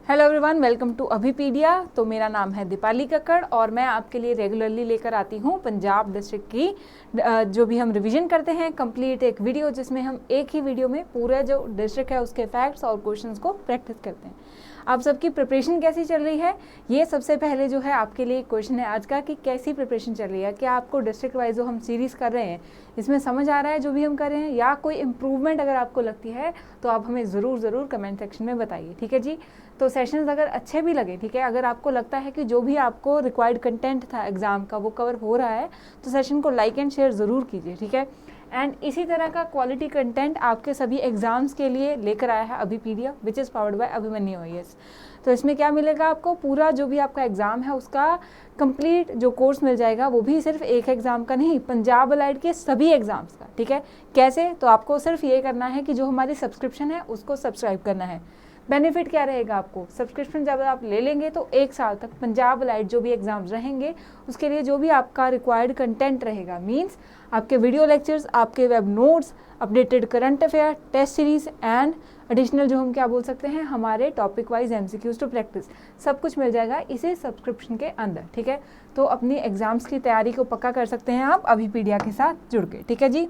Hello everyone, welcome to Abhipedia. तो मेरा नाम है दीपाली कक्कड़ और मैं आपके लिए रेगुलरली लेकर आती हूँ पंजाब डिस्ट्रिक्ट की जो भी हम रिवीजन करते हैं कंप्लीट एक वीडियो, जिसमें हम एक ही वीडियो में पूरा जो डिस्ट्रिक्ट है उसके फैक्ट्स और क्वेश्चंस को प्रैक्टिस करते हैं। आप सबकी प्रिपरेशन कैसी चल रही है, ये सबसे पहले जो है आपके लिए क्वेश्चन है आज का कि कैसी प्रिपरेशन चल रही है। क्या आपको डिस्ट्रिक्ट वाइज जो हम सीरीज़ कर रहे हैं इसमें समझ आ रहा है जो भी हम कर रहे हैं, या कोई इम्प्रूवमेंट अगर आपको लगती है तो आप हमें ज़रूर कमेंट सेक्शन में बताइए। ठीक है जी। तो सेशंस अगर अच्छे भी लगे, ठीक है, अगर आपको लगता है कि जो भी आपको रिक्वायर्ड कंटेंट था एग्जाम का वो कवर हो रहा है तो सेशन को लाइक एंड शेयर ज़रूर कीजिए। ठीक है। एंड इसी तरह का क्वालिटी कंटेंट आपके सभी एग्जाम्स के लिए लेकर आया है Abhipedia, which is powered by Abhimanyu OAS। तो इसमें क्या मिलेगा आपको, पूरा जो भी आपका एग्जाम है उसका कंप्लीट जो कोर्स मिल जाएगा, वो भी सिर्फ एक एग्जाम का नहीं, पंजाब अलाइड के सभी एग्जाम्स का। ठीक है। कैसे? तो आपको सिर्फ ये करना है कि जो हमारी सब्सक्रिप्शन है उसको सब्सक्राइब करना है। बेनिफिट क्या रहेगा आपको, सब्सक्रिप्शन जब आप ले लेंगे तो 1 साल तक पंजाब अलाइड जो भी एग्जाम्स रहेंगे उसके लिए जो भी आपका रिक्वायर्ड कंटेंट रहेगा, मींस आपके वीडियो लेक्चर्स, आपके web notes, updated current affair, test series and additional जो हम क्या बोल सकते हैं हमारे topic wise MCQs to practice, सब कुछ मिल जाएगा इसी सब्सक्रिप्शन के अंदर। ठीक है। तो अपनी एग्जाम्स की तैयारी को पक्का कर सकते हैं आप अभिपीडिया के साथ जुड़ के। ठीक है जी।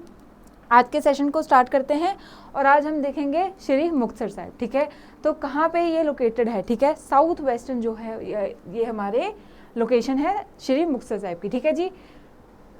आज के सेशन को स्टार्ट करते हैं और आज हम देखेंगे श्री मुक्तसर साहिब। ठीक है। तो कहाँ पे ये लोकेटेड है? ठीक है, साउथ वेस्टर्न जो है ये हमारे लोकेशन है श्री मुक्तसर साहिब की। ठीक है जी।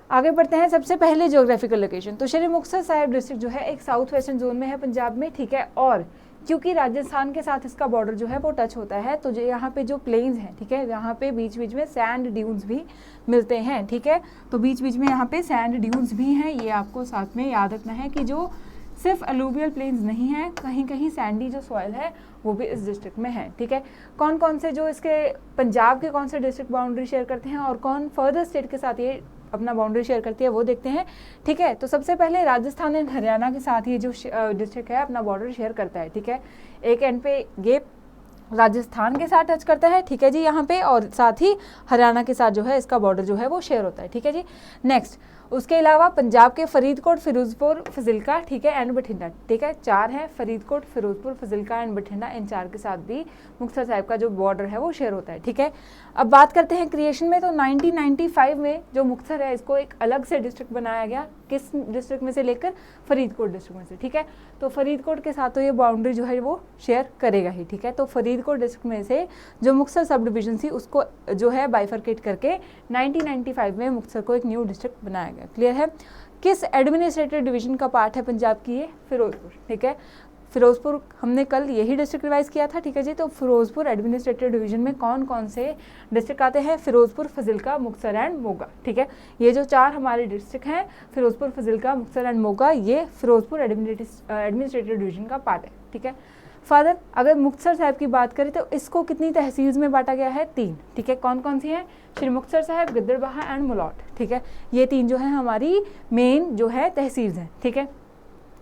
आगे बढ़ते हैं। सबसे पहले ज्योग्राफिकल लोकेशन, तो श्री मुक्तसर साहिब डिस्ट्रिक्ट जो है एक साउथ वेस्टर्न जोन में है पंजाब में। ठीक है। और क्योंकि राजस्थान के साथ इसका बॉर्डर जो है वो टच होता है, तो जो यहाँ पे जो प्लेन्स हैं, ठीक है, यहाँ पे बीच बीच में सैंड ड्यून्स भी मिलते हैं। ठीक है। तो बीच बीच में यहाँ पे सैंड ड्यून्स भी हैं, ये आपको साथ में याद रखना है कि जो सिर्फ अलूवियल प्लेन्स नहीं है, कहीं कहीं सैंडी जो सॉइल है वो भी इस डिस्ट्रिक्ट में है। ठीक है। कौन कौन से जो इसके पंजाब के कौन से डिस्ट्रिक्ट बाउंड्री शेयर करते हैं और कौन फर्दर स्टेट के साथ ये अपना बाउंड्री शेयर करती है वो देखते हैं। ठीक है। तो सबसे पहले राजस्थान एंड हरियाणा के साथ ये जो डिस्ट्रिक्ट है अपना बॉर्डर शेयर करता है। ठीक है। एक एंड पे ये राजस्थान के साथ टच करता है, ठीक है जी, यहाँ पे, और साथ ही हरियाणा के साथ जो है इसका बॉर्डर जो है वो शेयर होता है। ठीक है जी। नेक्स्ट, उसके अलावा पंजाब के फरीदकोट, फिरोजपुर, फजिल्का, ठीक है, एंड बठिंडा। ठीक है, 4 है, फरीदकोट, फिरोजपुर, फजिल्का एंड बठिंडा, इन 4 के साथ भी मुक्तसर साहिब का जो बॉर्डर है वो शेयर होता है। ठीक है। अब बात करते हैं क्रिएशन में, तो 1995 में जो मुक्तसर है इसको एक अलग से डिस्ट्रिक्ट बनाया गया। किस डिस्ट्रिक्ट में से लेकर? फरीदकोट डिस्ट्रिक्ट में से। ठीक है। तो फरीदकोट के साथ तो ये बाउंड्री जो है वो शेयर करेगा ही। ठीक है। तो फरीदकोट डिस्ट्रिक्ट में से जो मुक्तसर सब डिवीजन थी उसको जो है बाइफरकेट करके 1995 में मुक्तसर को एक न्यू डिस्ट्रिक्ट बनाया गया। क्लियर है? किस एडमिनिस्ट्रेटिव डिवीजन का पार्ट है पंजाब की? ये फिरोजपुर। ठीक है। फिरोजपुर हमने कल यही डिस्ट्रिक्ट रिवाइज किया था। ठीक है जी। तो फिरोजपुर एडमिनिस्ट्रेटिव डिवीजन में कौन कौन से डिस्ट्रिक्ट आते हैं? फिरोजपुर, फजिल्का, मुक्तसर एंड मोगा। ठीक है। ये जो 4 हमारे डिस्ट्रिक्ट हैं, फिरोजपुर, फजिल्का, मुक्तसर एंड मोगा, ये फिरोजपुर एडमिनिस्ट्रेटिव डिवीजन का पार्ट है। ठीक है। फादर, अगर मुक्तसर साहिब की बात करें तो इसको कितनी तहसील्स में बांटा गया है? 3। ठीक है। कौन कौन सी हैं? श्री मुक्तसर साहिब, गिद्दड़बाहा एंड मुलौट। ठीक है। ये 3 जो है हमारी मेन जो है तहसील्स हैं। ठीक है।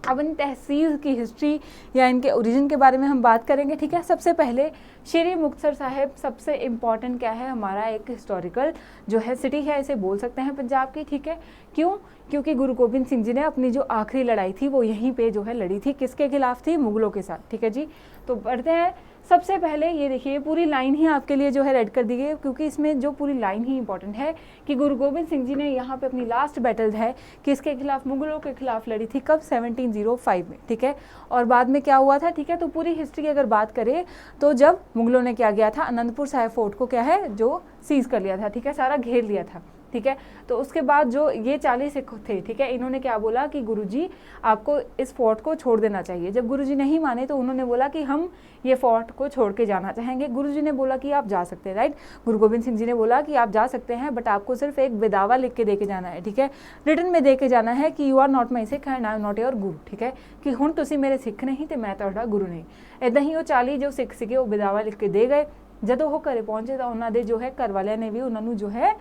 अब इन तहसील की हिस्ट्री या इनके ओरिजिन के बारे में हम बात करेंगे। ठीक है। सबसे पहले श्री मुक्तसर साहिब सबसे इम्पॉर्टेंट क्या है, हमारा एक हिस्टोरिकल जो है सिटी है, इसे बोल सकते हैं पंजाब की। ठीक है। क्यों? क्योंकि गुरु गोबिंद सिंह जी ने अपनी जो आखिरी लड़ाई थी वो यहीं पे जो है लड़ी थी। किसके खिलाफ थी? मुगलों के साथ। ठीक है जी। तो बढ़ते हैं। सबसे पहले ये देखिए, पूरी लाइन ही आपके लिए जो है रेड कर दी गई, क्योंकि इसमें जो पूरी लाइन ही इंपॉर्टेंट है कि गुरु गोबिंद सिंह जी ने यहाँ पे अपनी लास्ट बैटल है किसके खिलाफ? मुगलों के खिलाफ लड़ी थी। कब? 1705 में। ठीक है। और बाद में क्या हुआ था? ठीक है। तो पूरी हिस्ट्री की अगर बात करें तो जब मुगलों ने क्या किया था, आनंदपुर साहिब फोर्ट को क्या है जो सीज कर लिया था। ठीक है। सारा घेर लिया था। ठीक है। तो उसके बाद जो ये 40 सिख थे, ठीक है, इन्होंने क्या बोला कि गुरुजी आपको इस फोर्ट को छोड़ देना चाहिए। जब गुरुजी नहीं माने तो उन्होंने बोला कि हम ये फोर्ट को छोड़ के जाना चाहेंगे। गुरुजी ने बोला कि आप जा सकते हैं, राइट। गुरु गोबिंद सिंह जी ने बोला कि आप जा सकते हैं, बट आपको सिर्फ एक विदावा लिख के दे के जाना है। ठीक है। रिटन में दे के जाना है कि you are not my Sikh and I am not your guru. ठीक है। कि हुण तुसीं मेरे सिख नहीं तो मैं तुहाडा गुरु नहीं। इदां ही वो 40 जो सिख सीगे वो विदावा लिख के दे गए। जदों वो घरे पहुंचे तो उन्होंने जो है घर वालियां ने भी उन्होंने जो है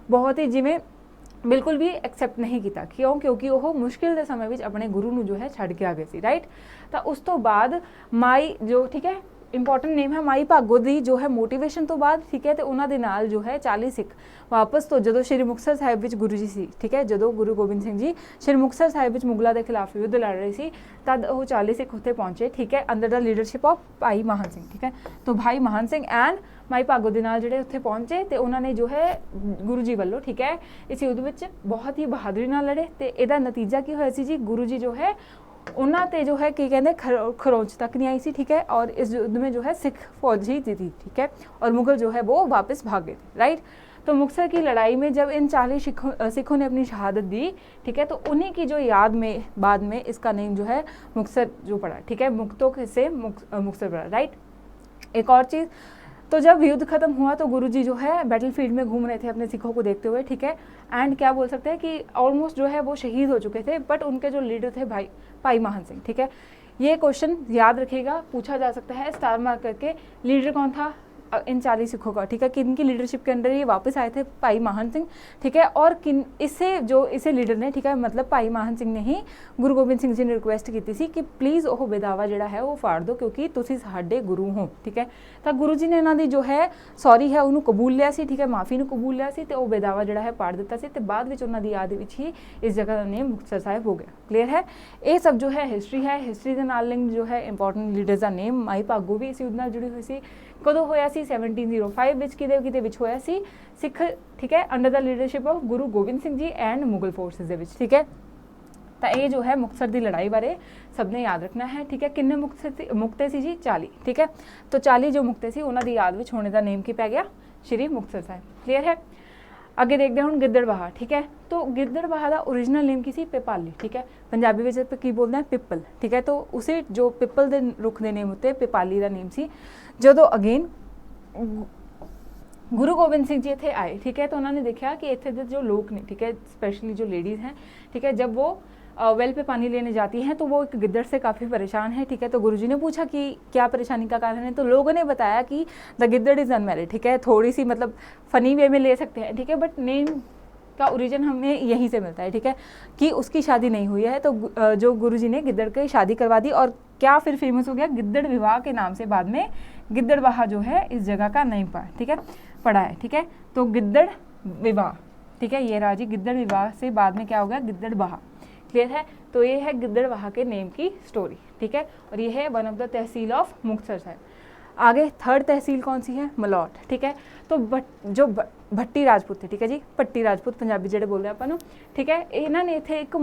बहुत ही जिवें बिल्कुल भी एक्सेप्ट नहीं किया। क्यों? क्योंकि वो मुश्किल के समय में अपने गुरु ਨੂੰ जो है छड़ के आ गए सी, राइट। तो उस तो बाद माई जो, ठीक है, ਇੰਪੋਰਟੈਂਟ ਨੇਮ ਹੈ ਮਾਈ ਭਾਗੋ ਦੀ ਜੋ ਹੈ ਮੋਟੀਵੇਸ਼ਨ ਤੋਂ ਬਾਅਦ, ਠੀਕ ਹੈ, ਤੇ ਉਹਨਾਂ ਦੇ ਨਾਲ ਜੋ ਹੈ 40 ਸਿੱਖ ਵਾਪਸ ਤੋਂ ਜਦੋਂ ਸ਼੍ਰੀ ਮੁਕਤਸਰ ਸਾਹਿਬ ਵਿੱਚ ਗੁਰੂ ਜੀ ਸੀ, ਠੀਕ ਹੈ, ਜਦੋਂ ਗੁਰੂ ਗੋਬਿੰਦ ਸਿੰਘ ਜੀ ਸ਼੍ਰੀ ਮੁਕਤਸਰ ਸਾਹਿਬ ਵਿੱਚ ਮੁਗਲਾਂ ਦੇ ਖਿਲਾਫ ਯੁੱਧ ਲੜ ਰਹੇ ਸੀ, ਤਦ ਉਹ 40 ਸਿੱਖ ਉੱਥੇ ਪਹੁੰਚੇ, ਠੀਕ ਹੈ, ਅੰਡਰ ਦਾ ਲੀਡਰਸ਼ਿਪ ਆਫ ਭਾਈ ਮਹਾਨ ਸਿੰਘ, ਠੀਕ ਹੈ। तो भाई महान सिंह एंड माई भागो ਦੇ ਨਾਲ ਜਿਹੜੇ ਉੱਥੇ ਪਹੁੰਚੇ ਤੇ ਉਹਨਾਂ ਨੇ ਜੋ ਹੈ ਗੁਰੂ ਜੀ ਵੱਲੋਂ, ਠੀਕ ਹੈ, ਇਸ ਯੁੱਧ ਵਿੱਚ ਬਹੁਤ ਹੀ ਬਹਾਦਰੀ ਨਾਲ ਲੜੇ ਤੇ ਇਹਦਾ ਨਤੀਜਾ ਕੀ ਹੋਇਆ ਸੀ ਜੀ, ਗੁਰੂ ਜੀ ਜੋ है ਉਹਨਾਂ ਤੇ जो है ਕੀ ਕਹਿੰਦੇ खरोंच तक नहीं आई सी, ठीक है, और इस युद्ध में जो है सिख फौज ही जीती, ठीक है, और मुगल जो है वो वापस भाग गए, राइट। तो मुक्तसर की लड़ाई में जब इन 40 सिखों ने अपनी शहादत दी, ठीक है, तो उन्हीं की जो याद में बाद में इसका नेम जो है मुक्तसर जो पड़ा, ठीक है, मुक्तों से मुक्तसर पड़ा, राइट। एक और चीज़, तो जब युद्ध खत्म हुआ तो गुरुजी जो है बैटलफील्ड में घूम रहे थे अपने सिखों को देखते हुए, ठीक है, एंड क्या बोल सकते हैं कि ऑलमोस्ट जो है वो शहीद हो चुके थे, बट उनके जो लीडर थे भाई महान सिंह, ठीक है। ये क्वेश्चन याद रखिएगा, पूछा जा सकता है स्टार मार्क करके, लीडर कौन था इन 40 सिखों का, ठीक है, किन की लीडरशिप के अंडर ये वापस आए थे, भाई महान सिंह, ठीक है, और किन इसे लीडर ने, ठीक है, मतलब भाई महान सिंह ने ही गुरु गोबिंद सिंह जी ने रिक्वेस्ट की थी कि प्लीज़ वो बेदावा जिहड़ा है वो फाड़ दो क्योंकि तुसी साडे गुरु हो, ठीक है। तो गुरु जी ने इन्हां दी जो है सॉरी है उन्होंने कबूल लिया सी, ठीक है, माफ़ी नूं कबूल लिया सी, तो वो बेदावा जिहड़ा है पाड़ दिता सी, ते बाद विच उन्हां दी याद विच ही इस जगह का नेम मुक्तसर साहिब हो गया। क्लीयर है, ये सब जो है हिस्ट्री दे नाल लिंक जो है इंपॉर्टेंट लीडर्स का नेम, माई भागो भी इस युद्ध नाल जुड़ी हुई सी, कदों होया सी 1705 विच किते विच होया सी, सिख, ठीक है, under the leadership of Guru Gobind Singh ji and Mughal forces दे विच, ठीक है। तो ये जो है मुक्तसर की लड़ाई बारे सबने याद रखना है, ठीक है। किन्ने मुक्ते सी जी 40, ठीक है, तो 40 जो मुक्ते सी उन्हां दी याद विच होने का नेम की पै गया श्री मुक्तसर साहिब। क्लीयर है, अगे देखते हैं हुण गिद्दड़बाहा, ठीक है। तो गिद्दड़बाहा का ओरिजिनल नेम की सी पिपाली, ठीक है, पंजाबी में की बोलते हैं पिपल, ठीक है, तो उसे जो पिपल के रुख के नेम उत्ते पिपाली का नेम सी। जदों अगेन गुरु गोबिंद सिंह जी इत्थे आए, ठीक है, तो उन्होंने देखा कि इत्थे दे जो लोग ने, ठीक है, स्पेशली जो लेडीज़ हैं, ठीक है, जब वो वेल पे पानी लेने जाती हैं तो वो एक गिद्दड़ से काफ़ी परेशान है, ठीक है। तो गुरुजी ने पूछा कि क्या परेशानी का कारण है, तो लोगों ने बताया कि द गिद्दड़ इज़ अनमैरिड, ठीक है, थोड़ी सी मतलब फ़नी वे में ले सकते हैं, ठीक है, बट नेम का ओरिजिन हमें यहीं से मिलता है, ठीक है, कि उसकी शादी नहीं हुई है। तो जो गुरुजी ने गिद्दड़ की शादी करवा दी और क्या फिर फेमस हो गया, गिद्दड़ विवाह के नाम से बाद में गिद्दड़बाहा जो है इस जगह का नेम पड़ा, ठीक है, पड़ा है, ठीक है। तो गिद्दड़ विवाह, ठीक है, ये राजी गिद्दड़ विवाह से बाद में क्या हो गया, गिद्दड़बाहा। क्लियर है, तो ये है गिद्दड़बाहा के नेम की स्टोरी, ठीक है, और ये है one of the tehsil of Muktsar Sahib. आगे थर्ड तहसील कौन सी है, मलौट, ठीक है। तो जो भट्टी राजपूत थे, ठीक है जी, भट्टी राजपूत पंजाबी जेडे बोलते हैं अपन, ठीक है, इन्होंने इत्थे एक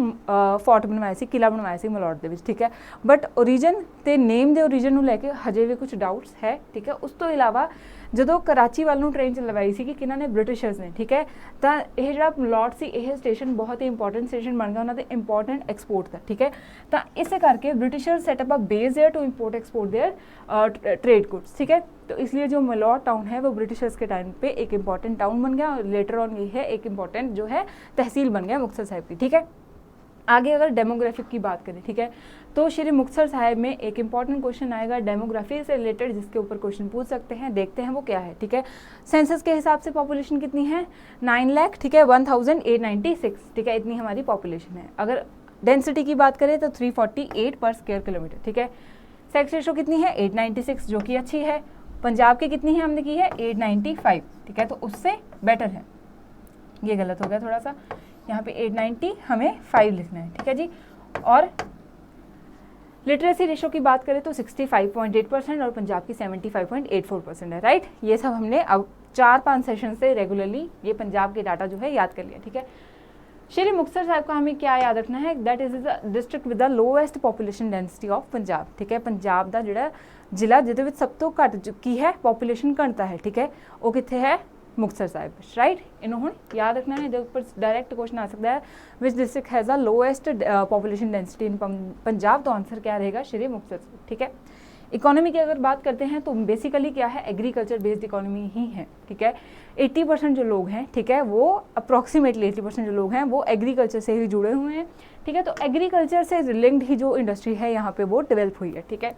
फोर्ट बनवाया सी, किला बनवाया सी मलौट दे विच, ठीक है, बट ओरिजिन ते नेम दे ओरिजिन नूं लैके हजे भी कुछ डाउट्स है, ठीक है। उस तो इलावा ਜਦੋਂ कराची वाल नूं ट्रेन चलवाई सी कि किन्हां ने ब्रिटिशर्स ने, ठीक है, तो यह जिहड़ा मलौट सी यह स्टेशन बहुत ही इंपॉर्टेंट स्टेशन बन गया उन्होंने इंपॉर्टेंट एक्सपोर्ट का, ठीक है। तो इस करके Britishers setup a base there to import export their trade goods, ठीक है। तो इसलिए जो मलौट टाउन है वो ब्रिटिशर्स के टाइम पे एक इंपॉर्टेंट टाउन बन गया और लेटर ऑन ये है एक इंपॉर्टेंट जो है तहसील बन गया मुक्तसर साहिब की, ठीक है। आगे अगर डेमोग्राफिक की बात करें, ठीक है, तो श्री मुक्तसर साहिब में एक इंपॉर्टेंट क्वेश्चन आएगा डेमोग्राफी से रिलेटेड जिसके ऊपर क्वेश्चन पूछ सकते हैं, देखते हैं वो क्या है, ठीक है। सेंसस के हिसाब से पॉपुलेशन कितनी है, 9 लाख, ठीक है, 1896, ठीक है, इतनी हमारी पॉपुलेशन है। अगर डेंसिटी की बात करें तो 348 पर स्क्वायर किलोमीटर, ठीक है। सेक्स रेशो कितनी है, 896, जो कि अच्छी है। पंजाब की कितनी है, हमने की है 895, ठीक है, तो उससे बेटर है। ये गलत हो गया थोड़ा सा, यहाँ पे 890 हमें 5 लिखना है, ठीक है जी। और लिटरेसी रेशो की बात करें तो 65.8% और पंजाब की 75.84% है, राइट। ये सब हमने अब 4-5 सेशन से रेगुलरली ये पंजाब के डाटा जो है याद कर लिया, ठीक है। श्री मुक्तसर साहिब का हमें क्या याद रखना है, that is the district with the lowest population density of Punjab, ठीक है। पंजाब का जिहड़ा जिला जिहदे विच सब तो घट चुकी है पॉपुलेशन घनता है, ठीक है, वो कित्थे है, मुक्तसर साहिब, राइट। इन्हों हुण याद रखना है, जो ऊपर डायरैक्ट क्वेश्चन आ सकता है which district has the lowest population density in Punjab, तो आंसर क्या रहेगा, श्री मुक्तसर, ठीक है। इकोनॉमी की अगर बात करते हैं तो बेसिकली क्या है, एग्रीकल्चर बेस्ड इकोनॉमी ही है, ठीक है। 80% जो लोग हैं, ठीक है, वो अप्रॉक्सीमेटली 80% जो लोग हैं वो एग्रीकल्चर से ही जुड़े हुए हैं, ठीक है। तो एग्रीकल्चर से लिंक्ड ही जो इंडस्ट्री है यहाँ पे वो डेवलप हुई है, ठीक है।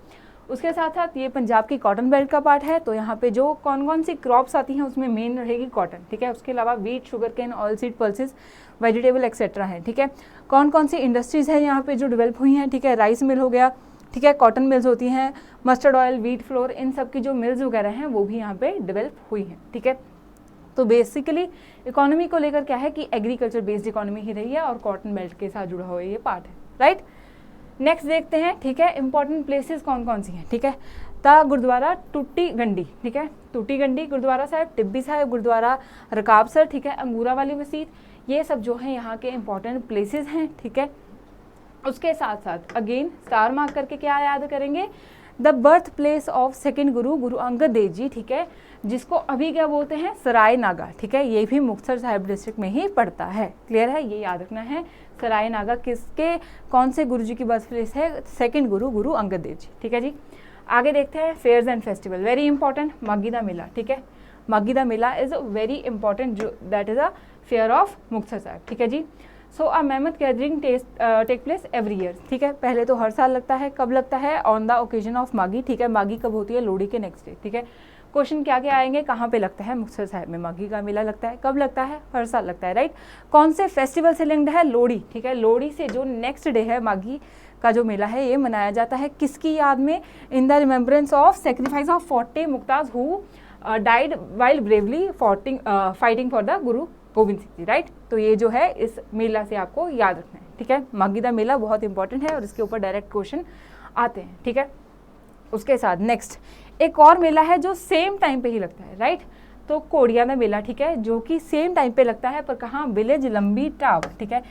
उसके साथ साथ ये पंजाब की कॉटन बेल्ट का पार्ट है, तो यहाँ पे जो कौन कौन सी क्रॉप्स आती हैं उसमें मेन रहेगी कॉटन, ठीक है। उसके अलावा wheat, sugar cane, oil seed, pulses, vegetable etcetera है, ठीक है। कौन कौन सी इंडस्ट्रीज़ है यहाँ पे जो डेवलप हुई हैं, ठीक है, राइस मिल हो गया, ठीक है, कॉटन मिल्स होती हैं, मस्टर्ड ऑयल, व्हीट फ्लोर, इन सब की जो मिल्स वगैरह हैं वो भी यहाँ पे डेवलप हुई हैं। ठीक है, तो बेसिकली इकोनॉमी को लेकर क्या है कि एग्रीकल्चर बेस्ड इकोनॉमी ही रही है और कॉटन बेल्ट के साथ जुड़ा हुआ ये पार्ट है, राइट। नेक्स्ट देखते हैं, ठीक है, इंपॉर्टेंट प्लेसेस कौन कौन सी हैं। ठीक है, ता गुरुद्वारा टूटी गंडी, ठीक है, टूटी गंडी गुरुद्वारा साहिब, टिब्बी साहिब गुरुद्वारा, रकाबसर, ठीक है, अंगूरा वाली मस्जिद, ये सब जो है यहाँ के इंपॉर्टेंट प्लेसेस हैं। ठीक है, उसके साथ साथ अगेन स्टार मार्क करके क्या याद करेंगे, the birth place of second गुरु, गुरु अंगद देव जी, ठीक है, जिसको अभी क्या बोलते हैं, सराय नागा। ठीक है, ये भी मुक्तसर साहिब डिस्ट्रिक्ट में ही पड़ता है। क्लियर है, ये याद रखना है, सराय नागा किसके, कौन से गुरु जी की बर्थ प्लेस है, सेकेंड गुरु, गुरु अंगद देव जी। ठीक है जी, आगे देखते हैं fairs and festival, very important, Maghi दा मेला। ठीक है, माघी दा मेला इज वेरी इंपॉर्टेंट, जो that is a fair of Muktsar Sahib. ठीक है जी, so a mammoth gathering take place every year. ठीक है, पहले तो हर साल लगता है, कब लगता है, on the occasion of Maghi. ठीक है, माघी कब होती है, लोहड़ी के नेक्स्ट डे। ठीक है, क्वेश्चन क्या क्या आएंगे, कहाँ पे लगता है, मुक्तसर साहिब में माघी का मेला लगता है, कब लगता है, हर साल लगता है, राइट। कौन से फेस्टिवल से लिंक्ड है, लोहड़ी। ठीक है, लोहड़ी से जो नेक्स्ट डे है माघी का जो मेला है ये मनाया जाता है, किसकी याद में, in the remembrance of sacrifice of 40 Muktas who died while bravely fighting for the Guru Gobind Singh ji, right. तो ये जो है इस मेला से आपको याद रखना है। ठीक है, माघी दा मेला बहुत इंपॉर्टेंट है और इसके ऊपर डायरेक्ट क्वेश्चन आते हैं। ठीक है, उसके साथ नेक्स्ट एक और मेला है जो सेम टाइम पे ही लगता है, राइट, तो कोड़िया दा मेला। ठीक है, जो कि सेम टाइम पे लगता है, पर कहाँ, विलेज लंबी टाप। ठीक है,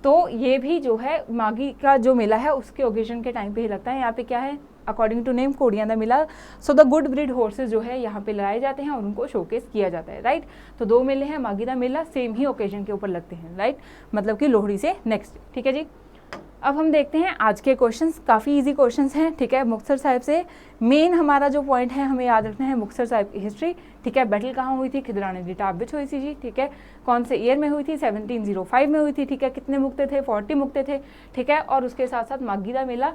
तो ये भी जो है माघी का जो मेला है उसके ओकेजन के टाइम पे ही लगता है। यहाँ पे क्या है, अकॉर्डिंग टू नेम कोड़िया दा mela, so the good breed horses जो है यहाँ पे लगाए जाते हैं और उनको शोकेस किया जाता है, राइट। तो दो मेले हैं, माघी दा मेला सेम ही ओकेजन के ऊपर लगते हैं, राइट, मतलब कि लोहड़ी से नेक्स्ट। ठीक है जी, अब हम देखते हैं आज के क्वेश्चंस, काफ़ी इजी क्वेश्चंस हैं। ठीक है, मुक्तसर साहिब से मेन हमारा जो पॉइंट है हमें याद रखना है, मुक्तसर साहिब की हिस्ट्री। ठीक है, बैटल कहाँ हुई थी, खिदराने दी टाप बिच हुई थी जी। ठीक है, कौन से ईयर में हुई थी, 1705 में हुई थी। ठीक है, कितने मुक्ते थे, 40 मुक्ते थे। ठीक है, और उसके साथ साथ माघी दा मेला,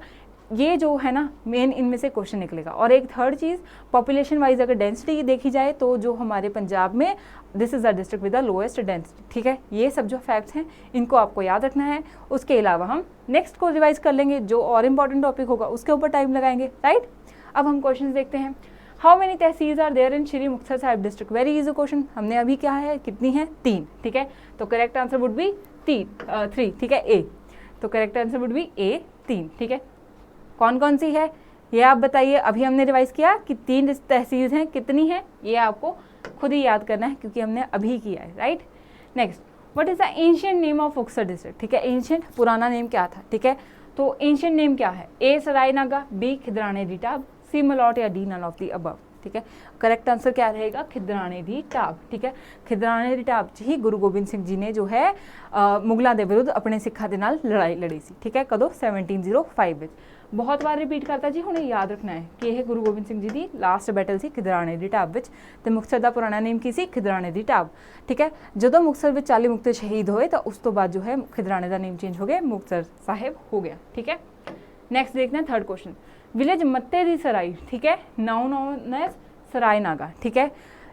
ये जो है ना मेन इनमें से क्वेश्चन निकलेगा। और एक थर्ड चीज़, पॉपुलेशन वाइज अगर डेंसिटी देखी जाए तो जो हमारे पंजाब में this is the district with the lowest density. ठीक है, ये सब जो फैक्ट्स हैं इनको आपको याद रखना है। उसके अलावा हम नेक्स्ट को रिवाइज कर लेंगे, जो और इम्पॉर्टेंट टॉपिक होगा उसके ऊपर टाइम लगाएंगे, राइट। अब हम क्वेश्चन देखते हैं, how many tehsils are there in Shri Muktsar Sahib district, very easy question. हमने अभी क्या है, कितनी है, 3। ठीक है, तो करेक्ट आंसर वुड बी 3। ठीक है, ए, तो करेक्ट आंसर वुड बी ए, 3। ठीक है, कौन कौन सी है ये आप बताइए। अभी हमने रिवाइज किया कि 3 तहसील हैं, कितनी है ये आपको खुद ही याद करना है क्योंकि हमने अभी किया है, right. Next, what is the ancient name of Muktsar district. ठीक है, एंशिएंट पुराना नेम क्या था। ठीक है, तो एंशिएंट नेम क्या है, ए सराय नागा, बी खिदराने दी टाप, सी मलौट या D none of the above. ठीक है, करेक्ट आंसर क्या रहेगा, खिदराने दी टाप। ठीक है, खिदराने दी टाप ही गुरु गोबिंद सिंह जी ने जो है मुगलों के विरुद्ध अपने सिखा के नाल लड़ाई लड़ी सी। ठीक है, कदों 1705 में। बहुत बार रिपीट करता जी, हुणे याद रखना है कि यह गुरु गोबिंद सिंह जी की लास्ट बैटल सी खिदराने दी टाप विच, ते मुक्तसर का पुराना नेम की सी, खिदराने दी टाप। ठीक है, जदों मुक्तसर में 40 मुक्ते शहीद होए तो उस तो बाद जो है खिदराने का नेम चेंज हो गया, मुक्तसर साहिब हो गया। ठीक है, नेक्स्ट देखते हैं थर्ड क्वेश्चन, विलेज मत्ते दी सराई। ठीक है, नाउ नोन एज सराय नागा। ठीक है,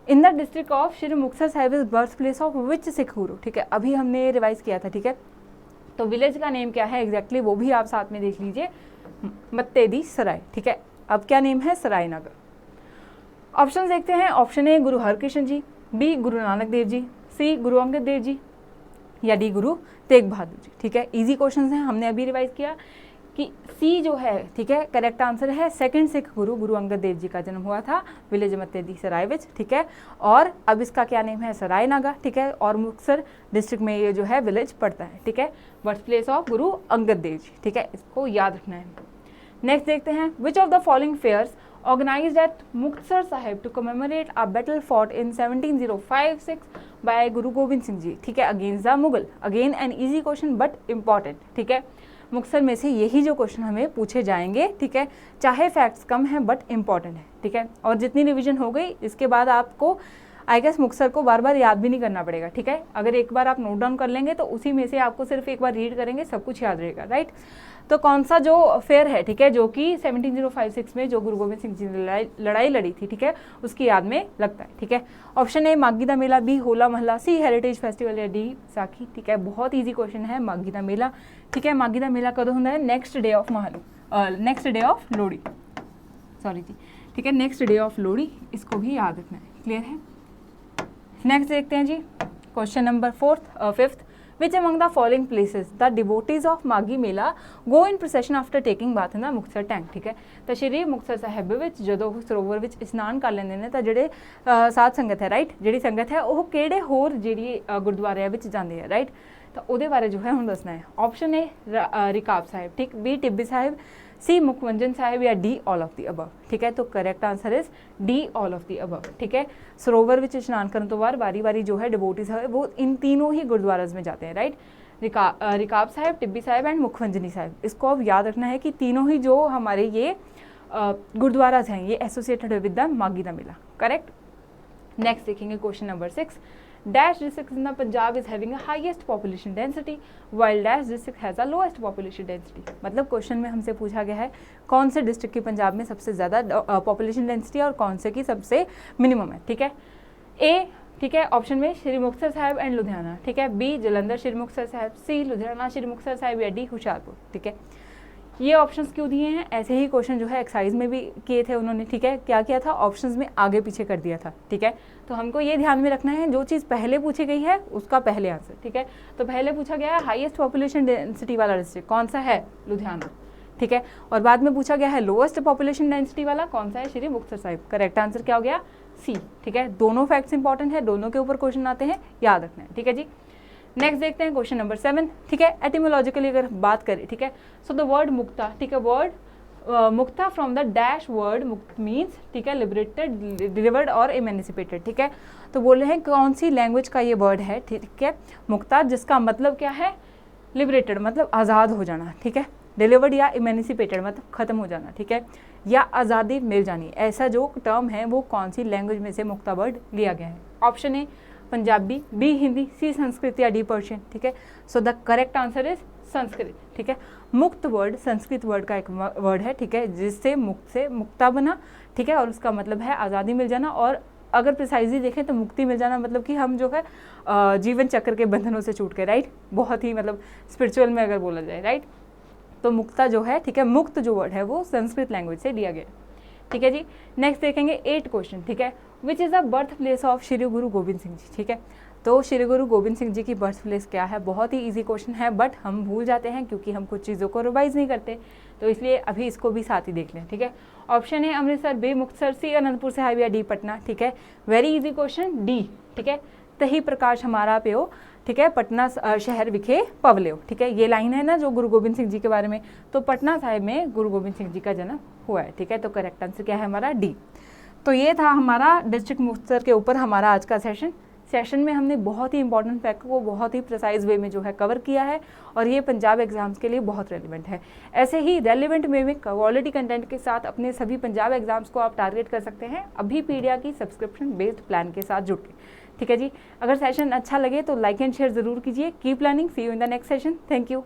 in the district of Shri Muktsar Sahib is birth place of which Sikh गुरु। ठीक है, अभी हमने रिवाइज किया था। ठीक है, तो विलेज का नेम क्या है एग्जैक्टली वो भी आप साथ में देख लीजिए, मत्ते दी सराय। ठीक है, अब क्या नेम है, सराय नागा। ऑप्शन देखते हैं, option A Guru Harkrishna ji, B Guru Nanak Dev ji, सी गुरु अंगद देव जी, या डी गुरु तेग बहादुर जी। ठीक है, इजी क्वेश्चन हैं, हमने अभी रिवाइज किया कि सी जो है, ठीक है, करेक्ट आंसर है सेकंड सिख गुरु गुरु अंगद देव जी का जन्म हुआ था विलेज मत्ते दी सराय विच। ठीक है, और अब इसका क्या नेम है, सराय नागा। ठीक है, और मुक्तसर डिस्ट्रिक्ट में ये जो है विलेज पड़ता है। ठीक है, birth place of Guru Angad Dev ji. ठीक है, इसको याद रखना है। नेक्स्ट देखते हैं, which of the following fairs organized at Muktsar Sahib to commemorate a battle fought in 1705-6 by Guru Gobind Singh ji. ठीक है, against the Mughal. Again an easy question but important. ठीक है, मुक्तसर में से यही जो क्वेश्चन हमें पूछे जाएंगे। ठीक है, चाहे फैक्ट्स कम हैं बट इंपॉर्टेंट है। ठीक है, और जितनी रिवीजन हो गई इसके बाद आपको आई गेस मुक्तसर को बार बार याद भी नहीं करना पड़ेगा। ठीक है, अगर एक बार आप नोट डाउन कर लेंगे तो उसी में से आपको सिर्फ एक बार रीड करेंगे सब कुछ याद रहेगा, राइट। तो कौन सा जो फेयर है, ठीक है, जो कि 1705-6 में जो गुरु गोबिंद सिंह जी ने लड़ाई लड़ी थी, ठीक है, उसकी याद में लगता है। ठीक है, ऑप्शन ए माघी दा मेला, बी होला महला, सी हेरिटेज फेस्टिवल या डी साखी। ठीक है, बहुत ईजी क्वेश्चन है माघी दा मेला। ठीक है, माघी दा मेला कदों होंदा है, नेक्स्ट डे ऑफ महालू। Next day of Lohri, sorry जी, ठीक है, नेक्स्ट डे ऑफ लोहड़ी, इसको भी याद रखना है, क्लियर है। नेक्स्ट देखते हैं जी question number 5th, which among the following places the devotees of Maghi mela go in procession after taking bath in the Muktsar tank, ठीक है। तो श्री मुक्तसर साहिब ਵਿੱਚ ਜਦੋਂ ਸਰੋਵਰ ਵਿੱਚ ਇਸ਼ਨਾਨ ਕਰ ਲੈਂਦੇ ਨੇ ਤਾਂ ਜਿਹੜੇ ਸਾਧ ਸੰਗਤ ਹੈ, ਰਾਈਟ, ਜਿਹੜੀ ਸੰਗਤ ਹੈ ਉਹ ਕਿਹੜੇ ਹੋਰ ਜਿਹੜੀ ਗੁਰਦੁਆਰਿਆਂ ਵਿੱਚ ਜਾਂਦੇ ਆ, ਰਾਈਟ। ਤਾਂ ਉਹਦੇ ਬਾਰੇ ਜੋ ਹੈ ਹੁਣ ਦੱਸਣਾ ਹੈ। ਆਪਸ਼ਨ ਏ ਰਿਕਾਬ ਸਾਹਿਬ, ਠੀਕ, ਬੀ ਟਿੱਬੀ ਸਾਹਿਬ, सी मुखवंजन साहिब या D all of the above, ठीक है। तो correct answer is D all of the above, ठीक है। सरोवर विच इशनान करने तो बाद बारी बारी जो है डिवोटीज है वो इन तीनों ही गुरुद्वाराज में जाते हैं, राइट। रिकाब साहिब, टिब्बी साहिब एंड मुखवंजनी साहिब, इसको अब याद रखना है कि तीनों ही जो हमारे ये गुरुद्वाराज हैं ये एसोसिएटेड विद द माघी दा मेला, करेक्ट। नेक्स्ट देखेंगे question number 6, dash district in the Punjab is having a highest population density while dash district has a lowest population density. मतलब क्वेश्चन में हमसे पूछा गया है कौन से डिस्ट्रिक्ट की पंजाब में सबसे ज़्यादा पॉपुलेशन डेंसिटी और कौन से की सबसे मिनिमम है, ठीक है। ए, ठीक है, ऑप्शन में श्री मुक्तसर साहिब एंड लुधियाना, ठीक है। बी जलंधर श्री मुक्तसर साहिब, सी लुधियाना श्री मुक्तसर साहिब या डी हुशियारपुर, ठीक है। ये ऑप्शंस क्यों दिए हैं, ऐसे ही क्वेश्चन जो है एक्साइज में भी किए थे उन्होंने, ठीक है। क्या किया था, ऑप्शंस में आगे पीछे कर दिया था, ठीक है। तो हमको ये ध्यान में रखना है जो चीज़ पहले पूछी गई है उसका पहले आंसर, ठीक है। तो पहले पूछा गया है हाईएस्ट पॉपुलेशन डेंसिटी वाला डिस्ट्रिक्ट कौन सा है, लुधियाना, ठीक है। और बाद में पूछा गया है लोएस्ट पॉपुलेशन डेंसिटी वाला कौन सा है, श्री मुक्तसर साहिब। करेक्ट आंसर क्या हो गया, सी, ठीक है। दोनों फैक्ट्स इंपॉर्टेंट है, दोनों के ऊपर क्वेश्चन आते हैं, याद रखना है, ठीक है जी। नेक्स्ट देखते हैं क्वेश्चन नंबर 7, ठीक है। एटिमोलॉजिकली अगर बात करें, ठीक है, सो द वर्ड मुक्ता, ठीक है, word Mukta from the dash word मुक्त मीन्स, ठीक है, लिबरेटेड, डिलीवर्ड और इमेंसिपेटेड, ठीक है। तो बोल रहे हैं कौन सी लैंग्वेज का ये वर्ड है, ठीक है, मुक्ता, जिसका मतलब क्या है, लिबरेटेड मतलब आज़ाद हो जाना, ठीक है, डिलीवर्ड या इमेंसिपेटेड मतलब ख़त्म हो जाना, ठीक है, या आज़ादी मिल जानी, ऐसा जो टर्म है वो कौन सी लैंग्वेज में से मुक्ता वर्ड लिया गया है। Option A Punjabi, B Hindi, C Sanskrit या डी पर्शियन, ठीक है। So the correct answer is Sanskrit, ठीक है। मुक्त वर्ड संस्कृत वर्ड का एक वर्ड है, ठीक है, जिससे मुक्त से मुक्ता बना, ठीक है, और उसका मतलब है आज़ादी मिल जाना। और अगर प्रिसाइजली देखें तो मुक्ति मिल जाना मतलब कि हम जो है जीवन चक्र के बंधनों से छूट के, राइट, बहुत ही मतलब स्पिरिचुअल में अगर बोला जाए, राइट। तो मुक्ता जो है, ठीक है, मुक्त जो वर्ड है वो संस्कृत लैंग्वेज से लिया गया, ठीक है जी। नेक्स्ट देखेंगे 8 क्वेश्चन, ठीक है, which is the birth place of Shri गुरु गोविंद सिंह जी, ठीक है। तो श्री गुरु गोविंद सिंह जी की बर्थ प्लेस क्या है, बहुत ही इजी क्वेश्चन है, बट हम भूल जाते हैं क्योंकि हम कुछ चीज़ों को रिवाइज नहीं करते, तो इसलिए अभी इसको भी साथ ही देख लें, ठीक है। ऑप्शन है अमृतसर, बी मुक्तसर, सी अनंतपुर साहिब या डी पटना, ठीक है। वेरी इजी क्वेश्चन, डी, ठीक है। तही प्रकाश हमारा प्यो, ठीक है, पटना शहर विखे पवल्यो, ठीक है। ये लाइन है ना जो गुरु गोविंद सिंह जी के बारे में, तो पटना साहिब में गुरु गोविंद सिंह जी का जन्म हुआ है, ठीक है। तो करेक्ट आंसर क्या है हमारा, डी। तो ये था हमारा डिस्ट्रिक्ट मुक्तसर के ऊपर हमारा आज का सेशन में हमने बहुत ही इंपॉर्टेंट फैक्ट को बहुत ही प्रिसाइज वे में जो है कवर किया है, और ये पंजाब एग्जाम्स के लिए बहुत रेलिवेंट है। ऐसे ही रेलिवेंट वे में क्वालिटी कंटेंट के साथ अपने सभी पंजाब एग्जाम्स को आप टारगेट कर सकते हैं अभी पीडिया की सब्सक्रिप्शन बेस्ड प्लान के साथ जुड़ के, ठीक है जी। अगर सेशन अच्छा लगे तो लाइक एंड शेयर ज़रूर कीजिए। Keep learning, see you in the next session, thank you.